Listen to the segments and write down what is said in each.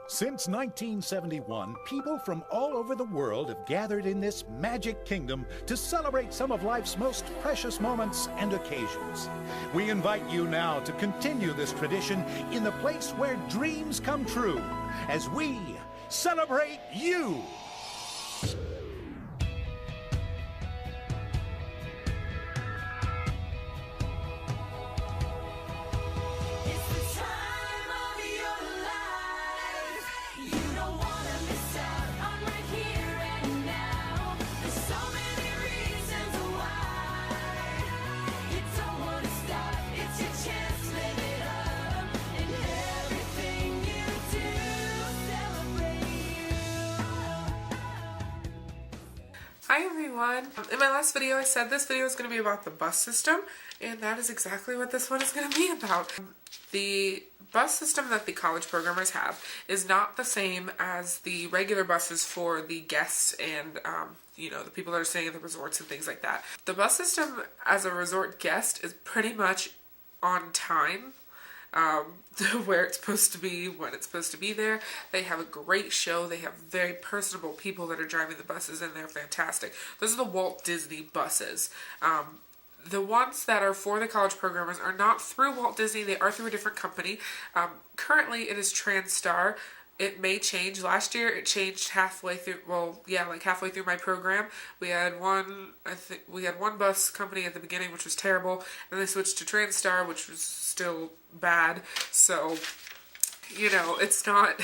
Since 1971, people from all over the world have gathered in this magic kingdom to celebrate some of life's most precious moments and occasions. We invite you now to continue this tradition in the place where dreams come true, as we celebrate you. Hi everyone! In my last video I said this video is going to be about the bus system, and that is exactly what this one is going to be about. The bus system that the college programmers have is not the same as the regular buses for the guests and you know, the people that are staying at the resorts and things like that. The bus system as a resort guest is pretty much on time. Where it's supposed to be, when it's supposed to be there. They have a great show. They have very personable people that are driving the buses, and they're fantastic. Those are the Walt Disney buses. The ones that are for the college programmers are not through Walt Disney. They are through a different company. Currently, it is TransStar. It may change. Last year, it changed halfway through. Well, yeah, like halfway through my program. We had one bus company at the beginning, which was terrible. And they switched to TransStar, which was still bad. So, you know, it's not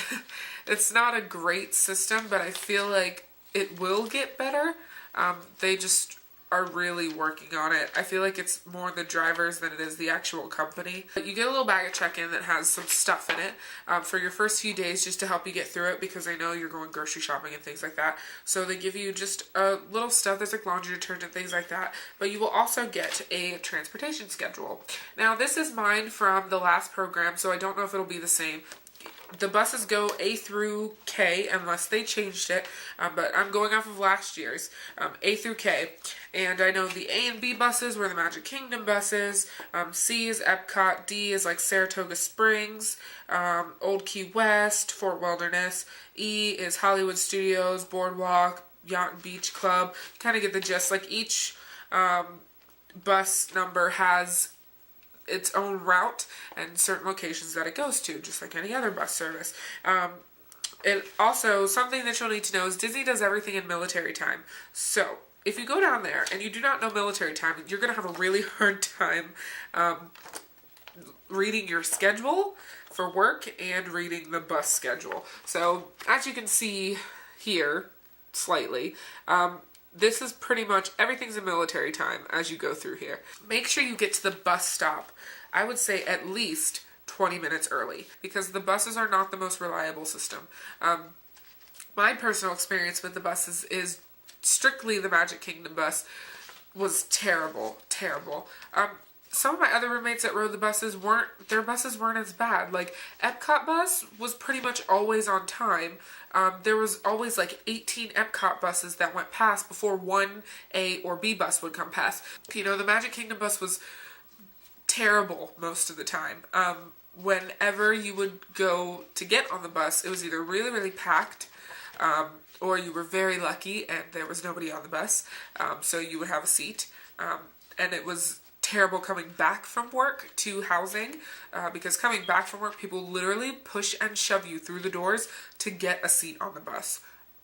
a great system, but I feel like it will get better. They just are really working on it. I feel like it's more the drivers than it is the actual company. You get a little bag of check-in that has some stuff in it for your first few days, just to help you get through it, because I know you're going grocery shopping and things like that. So they give you just a little stuff that's like laundry detergent, things like that. But you will also get a transportation schedule. Now this is mine from the last program, so I don't know if it'll be the same. The buses go A through K unless they changed it, but I'm going off of last year's, A through K. And I know the A and B buses were the Magic Kingdom buses, C is Epcot, D is like Saratoga Springs, Old Key West, Fort Wilderness, E is Hollywood Studios, Boardwalk, Yacht and Beach Club. Kind of get the gist. Like each bus number has its own route and certain locations that it goes to, just like any other bus service. It also, something that you'll need to know is Disney does everything in military time. So if you go down there and you do not know military time, you're going to have a really hard time reading your schedule for work and reading the bus schedule. So as you can see here, slightly, this is pretty much, everything's in military time as you go through here. Make sure you get to the bus stop, I would say at least 20 minutes early, because the buses are not the most reliable system. My personal experience with the buses is strictly the Magic Kingdom bus was terrible, terrible. Some of my other roommates that rode the buses their buses weren't as bad. Like, Epcot bus was pretty much always on time. There was always like 18 Epcot buses that went past before one A or B bus would come past. You know, the Magic Kingdom bus was terrible most of the time. Whenever you would go to get on the bus, it was either really, really packed, or you were very lucky and there was nobody on the bus, so you would have a seat. And it was terrible coming back from work to housing, because coming back from work, people literally push and shove you through the doors to get a seat on the bus.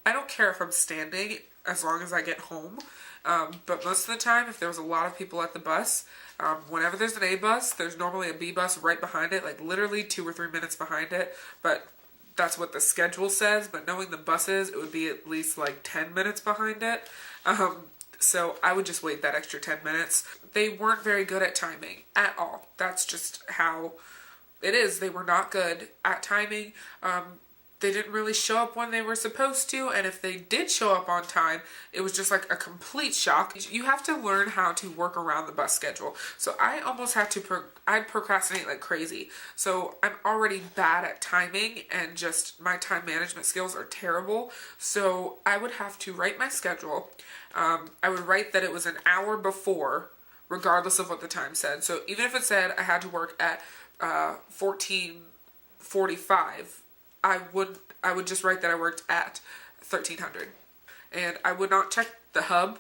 I don't care if I'm standing as long as I get home, but most of the time, if there was a lot of people at the bus, whenever there's an A bus, there's normally a B bus right behind it, like literally 2 or 3 minutes behind it, but that's what the schedule says. But knowing the buses, it would be at least like 10 minutes behind it. So I would just wait that extra 10 minutes. They weren't very good at timing at all. That's just how it is. They were not good at timing. They didn't really show up when they were supposed to, and if they did show up on time, it was just like a complete shock. You have to learn how to work around the bus schedule. So I almost had to, I'd procrastinate like crazy. So I'm already bad at timing, and just my time management skills are terrible. So I would have to write my schedule. I would write that it was an hour before, regardless of what the time said. So even if it said I had to work at 14:45, I would just write that I worked at 1300. And I would not check the hub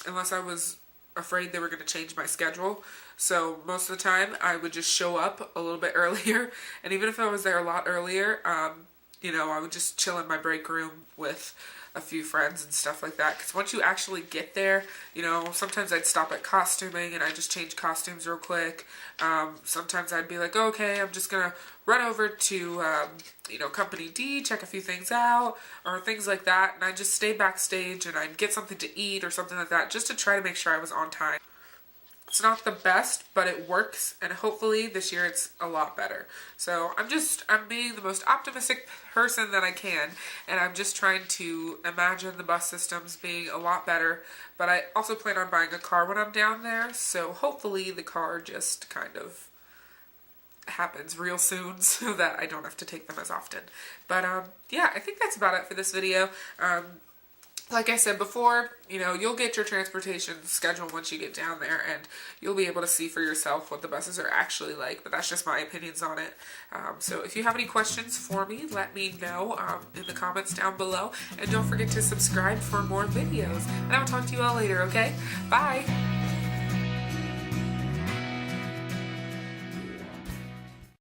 unless I was afraid they were going to change my schedule. So most of the time I would just show up a little bit earlier. And even if I was there a lot earlier, you know, I would just chill in my break room with a few friends and stuff like that. Because once you actually get there, you know, sometimes I'd stop at costuming and I just change costumes real quick. Sometimes I'd be like, oh, okay, I'm just gonna run over to, you know, Company D, check a few things out, or things like that. And I'd just stay backstage and I'd get something to eat or something like that, just to try to make sure I was on time. It's not the best, but it works, and hopefully this year it's a lot better. So I'm being the most optimistic person that I can, and I'm just trying to imagine the bus systems being a lot better, but I also plan on buying a car when I'm down there, so hopefully the car just kind of happens real soon so that I don't have to take them as often. But yeah, I think that's about it for this video. Like I said before, you know, you'll get your transportation schedule once you get down there, and you'll be able to see for yourself what the buses are actually like, but that's just my opinions on it. So if you have any questions for me, let me know in the comments down below, and don't forget to subscribe for more videos, and I'll talk to you all later, okay? Bye!